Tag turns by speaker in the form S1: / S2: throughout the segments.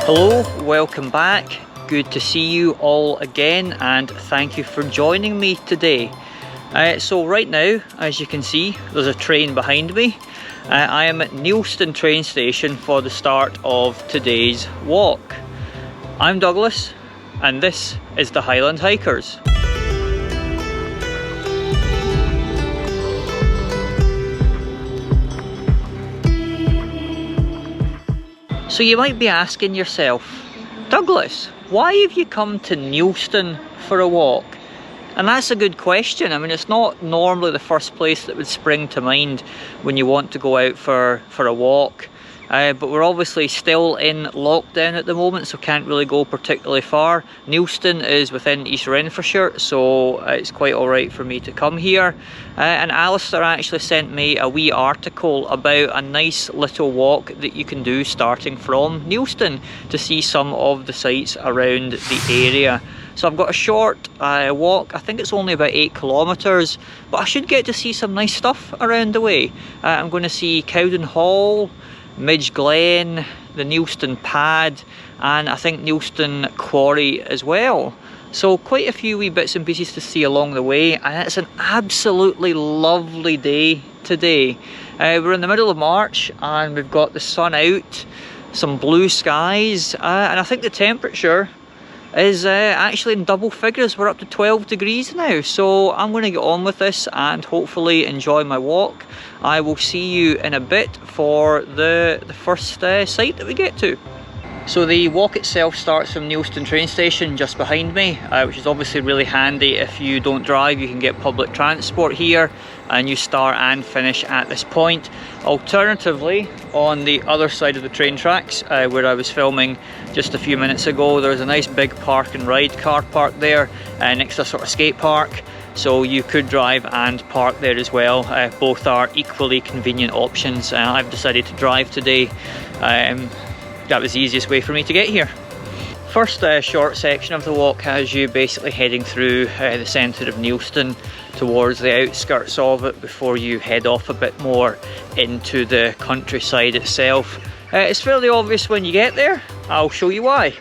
S1: Hello, welcome back. Good to see you all again and thank you for joining me today. So right now, as you can see, there's a train behind me. I am at Neilston train station for the start of today's walk. I'm Douglas and this is the Highland Hikers. So you might be asking yourself, Douglas, why have you come to Neilston for a walk? And that's a good question. I mean, it's not normally the first place that would spring to mind when you want to go out for a walk. But we're obviously still in lockdown at the moment, so can't really go particularly far. Neilston is within East Renfrewshire, so it's quite alright for me to come here. And Alistair actually sent me a wee article about a nice little walk that you can do starting from Neilston to see some of the sights around the area. So I've got a short walk. I think it's only about 8 kilometres, but I should get to see some nice stuff around the way. I'm going to see Cowden Hall, Midge Glen, the Neilston Pad, and I think Neilston Quarry as well. So quite a few wee bits and pieces to see along the way, and it's an absolutely lovely day today. We're in the middle of March and we've got the sun out, some blue skies, and I think the temperature is actually in double figures. We're up to 12 degrees now, so I'm going to get on with this and hopefully enjoy my walk. I will see you in a bit for the first site that we get to. So the walk itself starts from Neilston train station just behind me, which is obviously really handy if you don't drive. You can get public transport here and you start and finish at this point. Alternatively, on the other side of the train tracks where I was filming just a few minutes ago, there's a nice big park and ride car park there next to a sort of skate park. So you could drive and park there as well. Both are equally convenient options. I've decided to drive today. That was the easiest way for me to get here. First short section of the walk has you basically heading through the centre of Neilston towards the outskirts of it before you head off a bit more into the countryside itself. It's fairly obvious when you get there. I'll show you why.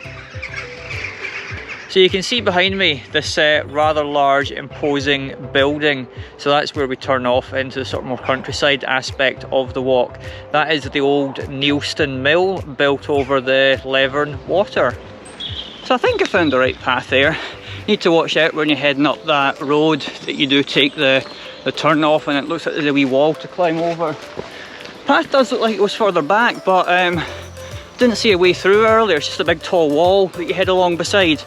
S1: So you can see behind me this rather large imposing building. So that's where we turn off into the sort of more countryside aspect of the walk. That is the old Neilston Mill built over the Levern water. So I think I found the right path there. You need to watch out when you're heading up that road that you do take the turn off, and it looks like there's a wee wall to climb over. Path does look like it was further back, but didn't see a way through earlier. It's just a big tall wall that you head along beside.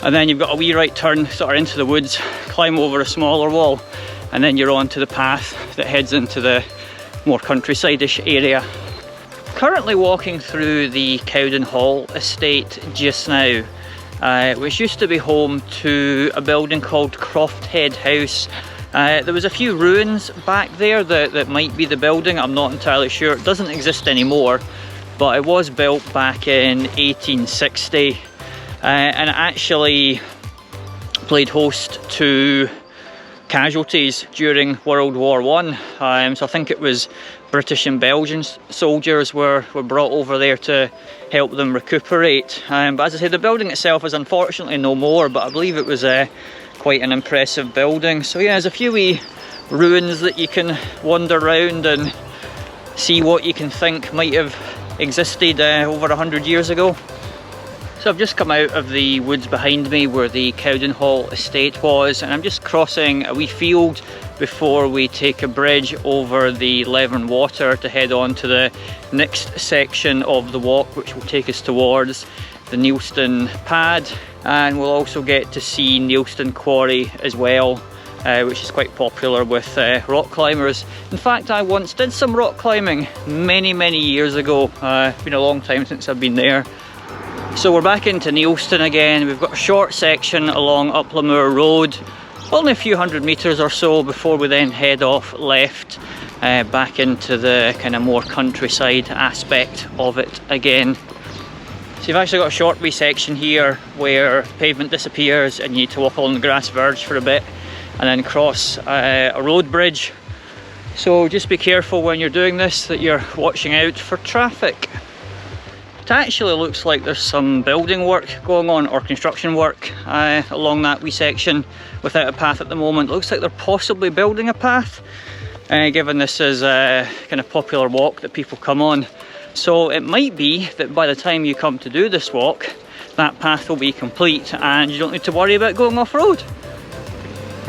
S1: And then you've got a wee right turn sort of into the woods, climb over a smaller wall, and then you're on to the path that heads into the more countryside-ish area. Currently walking through the Cowden Hall estate just now, which used to be home to a building called Crofthead House. There was a few ruins back there that might be the building. I'm not entirely sure. It doesn't exist anymore, but it was built back in 1860. And it actually played host to casualties during World War I. So I think it was British and Belgian soldiers were brought over there to help them recuperate. But as I say, the building itself is unfortunately no more, but I believe it was quite an impressive building. So yeah, there's a few wee ruins that you can wander around and see what you can think might have existed over 100 years ago. So I've just come out of the woods behind me where the Cowden Hall estate was, and I'm just crossing a wee field before we take a bridge over the Levern water to head on to the next section of the walk, which will take us towards the Neilston Pad, and we'll also get to see Neilston Quarry as well, which is quite popular with rock climbers. In fact, I once did some rock climbing many years ago. It's been a long time since I've been there. So we're back into Neilston again. We've got a short section along Uplamore Road, only a few hundred metres or so before we then head off left back into the kind of more countryside aspect of it again. So you've actually got a short wee section here where pavement disappears and you need to walk along the grass verge for a bit and then cross a road bridge. So just be careful when you're doing this that you're watching out for traffic. It actually looks like there's some building work going on, or construction work along that wee section without a path at the moment. It looks like they're possibly building a path, given this is a kind of popular walk that people come on. So it might be that by the time you come to do this walk, that path will be complete and you don't need to worry about going off-road.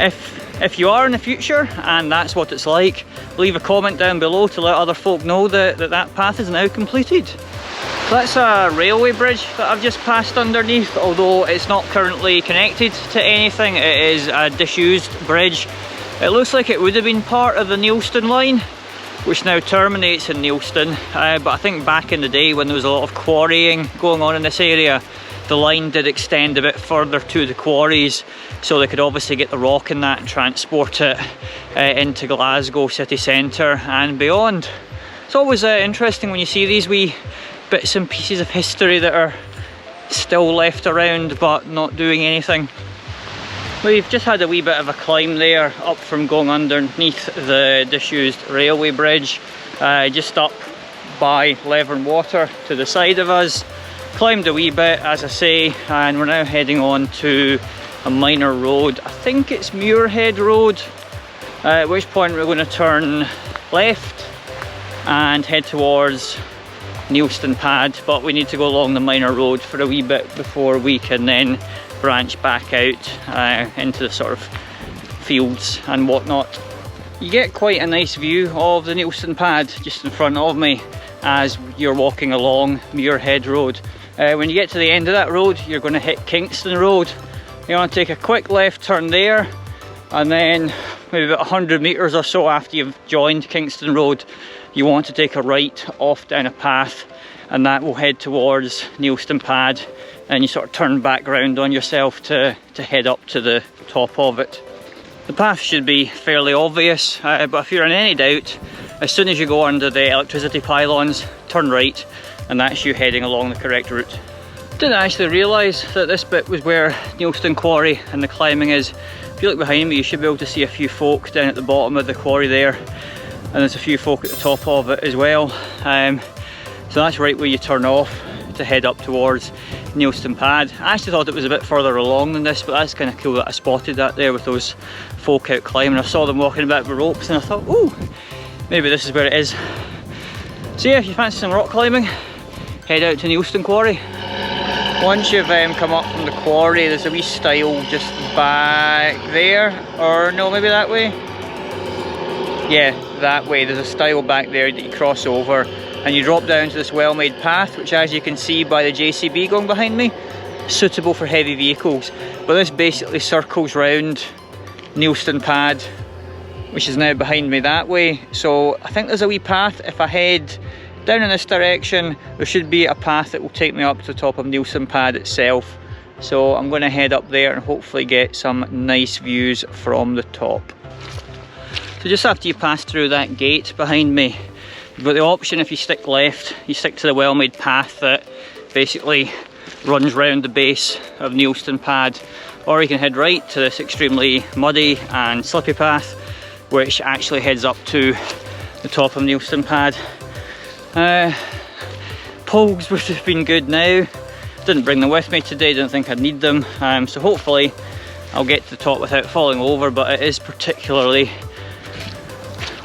S1: If you are in the future and that's what it's like, leave a comment down below to let other folk know that that path is now completed. So that's a railway bridge that I've just passed underneath, although it's not currently connected to anything. It is a disused bridge. It looks like it would have been part of the Neilston line, which now terminates in Neilston, but I think back in the day when there was a lot of quarrying going on in this area, the line did extend a bit further to the quarries, so they could obviously get the rock in that and transport it into Glasgow city centre and beyond. It's always interesting when you see these wee bits and pieces of history that are still left around but not doing anything. We've just had a wee bit of a climb there up from going underneath the disused railway bridge, just up by Levern Water to the side of us. Climbed a wee bit, as I say, and we're now heading on to a minor road. I think it's Muirhead Road, at which point we're going to turn left and head towards Neilston Pad, but we need to go along the minor road for a wee bit before we can then branch back out into the sort of fields and whatnot. You get quite a nice view of the Neilston Pad just in front of me as you're walking along Muirhead Road. When you get to the end of that road, you're going to hit Kingston Road. You want to take a quick left turn there, and then maybe about 100 metres or so after you've joined Kingston Road, you want to take a right off down a path, and that will head towards Neilston Pad, and you sort of turn back round on yourself to head up to the top of it. The path should be fairly obvious, but if you're in any doubt, as soon as you go under the electricity pylons, turn right, and that's you heading along the correct route. Didn't actually realise that this bit was where Neilston Quarry and the climbing is. If you look behind me, you should be able to see a few folk down at the bottom of the quarry there, and there's a few folk at the top of it as well. So that's right where you turn off to head up towards Neilston Pad. I actually thought it was a bit further along than this, but that's kind of cool that I spotted that there with those folk out climbing. I saw them walking about with ropes and I thought, oh, maybe this is where it is. So yeah, if you fancy some rock climbing, head out to Neilston Quarry. Once you've come up from the quarry, there's a wee stile just back there, or no, maybe that way? Yeah, that way. There's a stile back there that you cross over and you drop down to this well-made path, which, as you can see by the JCB going behind me, suitable for heavy vehicles. But this basically circles round Neilston Pad, which is now behind me that way. So I think there's a wee path. If I head down in this direction, there should be a path that will take me up to the top of Neilston Pad itself. So I'm going to head up there and hopefully get some nice views from the top. So just after you pass through that gate behind me, you've got the option, if you stick left, you stick to the well-made path that basically runs round the base of Neilston Pad, or you can head right to this extremely muddy and slippy path, which actually heads up to the top of Neilston Pad. Poles would have been good now. Didn't bring them with me today, didn't think I'd need them, so hopefully I'll get to the top without falling over, but it is particularly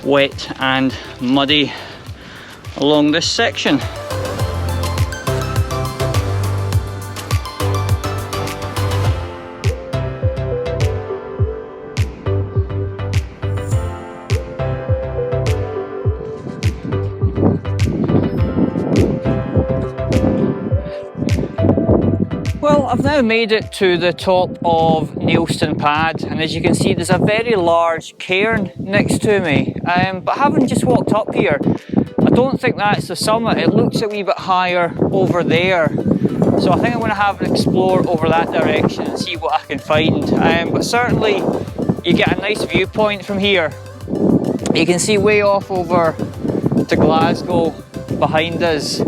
S1: wet and muddy along this section. Well, I've now made it to the top of Neilston Pad, and as you can see there's a very large cairn next to me, but having just walked up here, I don't think that's the summit. It looks a wee bit higher over there, so I think I'm going to have an explore over that direction and see what I can find. But certainly you get a nice viewpoint from here. You can see way off over to Glasgow behind us.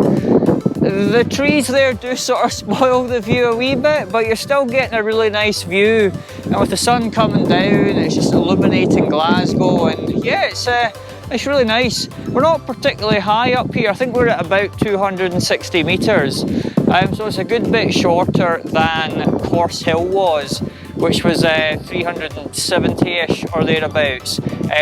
S1: The trees there do sort of spoil the view a wee bit, but you're still getting a really nice view, and with the sun coming down it's just illuminating Glasgow, and yeah, it's really nice. We're not particularly high up here. I think we're at about 260 metres. So it's a good bit shorter than Horse Hill was, which was 370-ish or thereabouts,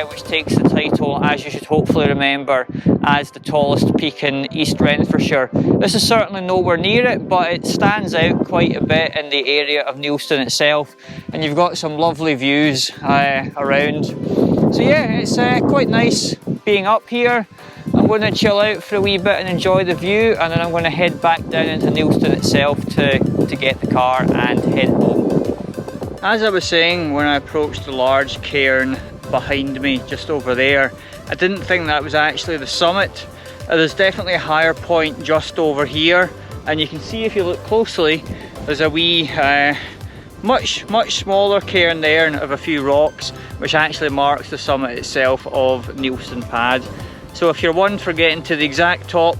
S1: which takes the title, as you should hopefully remember, as the tallest peak in East Renfrewshire. This is certainly nowhere near it, but it stands out quite a bit in the area of Neilston itself, and you've got some lovely views around. So yeah, it's quite nice being up here. I'm going to chill out for a wee bit and enjoy the view, and then I'm going to head back down into Neilston itself to get the car and head home. As I was saying, when I approached the large cairn behind me, just over there, I didn't think that was actually the summit. There's definitely a higher point just over here, and you can see if you look closely, there's a wee, much smaller cairn there of a few rocks, which actually marks the summit itself of Neilston Pad. So if you're one for getting to the exact top,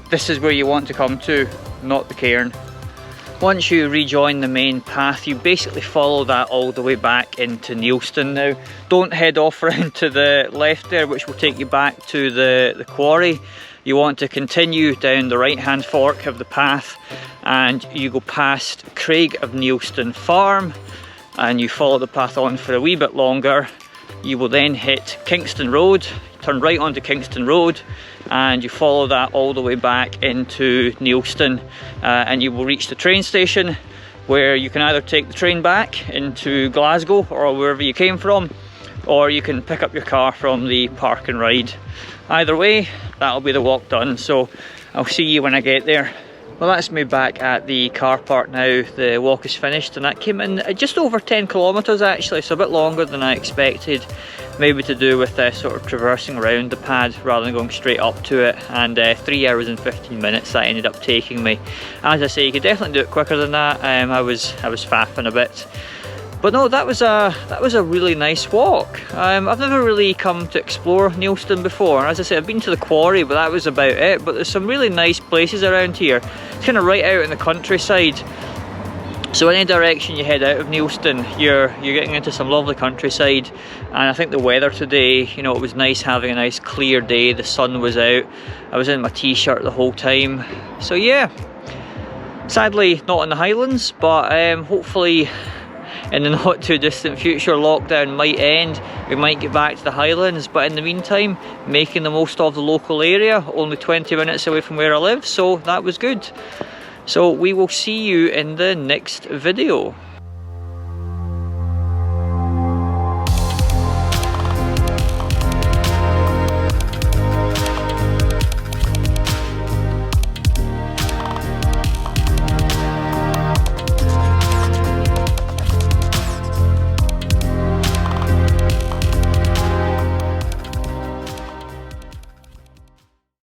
S1: this is where you want to come to, not the cairn. Once you rejoin the main path, you basically follow that all the way back into Neilston. Now, don't head off around to the left there, which will take you back to the quarry. You want to continue down the right-hand fork of the path, and you go past Craig of Neilston Farm, and you follow the path on for a wee bit longer. You will then hit Kingston Road, turn right onto Kingston Road, and you follow that all the way back into Neilston, and you will reach the train station, where you can either take the train back into Glasgow or wherever you came from, or you can pick up your car from the park and ride. Either way, that'll be the walk done, so I'll see you when I get there. Well, that's me back at the car park now. The walk is finished, and that came in at just over 10 kilometres actually, so a bit longer than I expected. Maybe to do with sort of traversing around the pad rather than going straight up to it, and 3 hours and 15 minutes that ended up taking me. As I say, you could definitely do it quicker than that. I was faffing a bit. But no, that was a really nice walk. I've never really come to explore Neilston before. As I say, I've been to the quarry, but that was about it. But there's some really nice places around here. It's kind of right out in the countryside. So any direction you head out of Neilston, you're getting into some lovely countryside. And I think the weather today, you know, it was nice having a nice clear day. The sun was out. I was in my t-shirt the whole time. So yeah, sadly not in the Highlands, but hopefully in the not too distant future lockdown might end, we might get back to the Highlands, but in the meantime making the most of the local area, only 20 minutes away from where I live, so that was good. So we will see you in the next video.